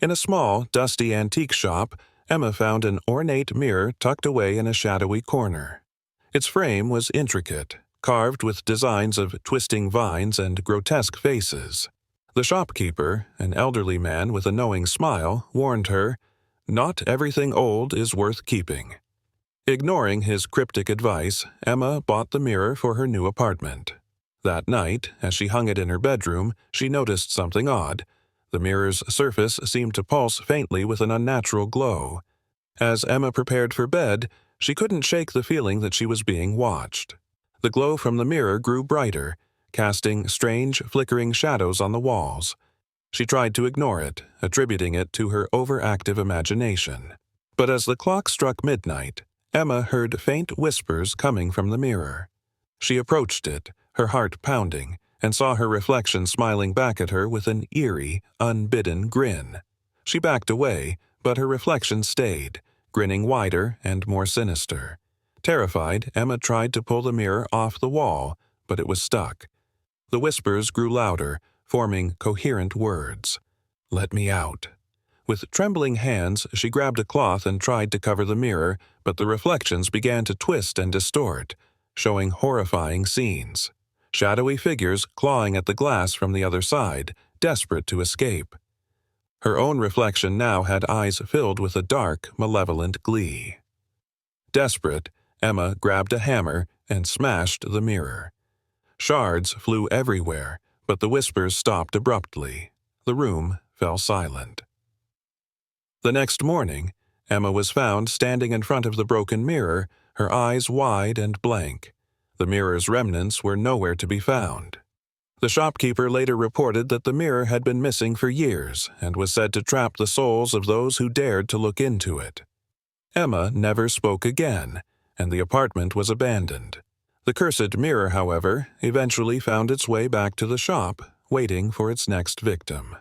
In a small, dusty antique shop, Emma found an ornate mirror tucked away in a shadowy corner. Its frame was intricate, carved with designs of twisting vines and grotesque faces. The shopkeeper, an elderly man with a knowing smile, warned her, "Not everything old is worth keeping." Ignoring his cryptic advice, Emma bought the mirror for her new apartment. That night, as she hung it in her bedroom, she noticed something odd. The mirror's surface seemed to pulse faintly with an unnatural glow. As Emma prepared for bed, she couldn't shake the feeling that she was being watched. The glow from the mirror grew brighter, casting strange, flickering shadows on the walls. She tried to ignore it, attributing it to her overactive imagination. But as the clock struck midnight, Emma heard faint whispers coming from the mirror. She approached it, her heart pounding, and saw her reflection smiling back at her with an eerie, unbidden grin. She backed away, but her reflection stayed, grinning wider and more sinister. Terrified, Emma tried to pull the mirror off the wall, but it was stuck. The whispers grew louder, forming coherent words. "Let me out." With trembling hands, she grabbed a cloth and tried to cover the mirror, but the reflections began to twist and distort, showing horrifying scenes. Shadowy figures clawing at the glass from the other side, desperate to escape. Her own reflection now had eyes filled with a dark, malevolent glee. Desperate, Emma grabbed a hammer and smashed the mirror. Shards flew everywhere, but the whispers stopped abruptly. The room fell silent. The next morning, Emma was found standing in front of the broken mirror, her eyes wide and blank. The mirror's remnants were nowhere to be found. The shopkeeper later reported that the mirror had been missing for years and was said to trap the souls of those who dared to look into it. Emma never spoke again, and the apartment was abandoned. The cursed mirror, however, eventually found its way back to the shop, waiting for its next victim.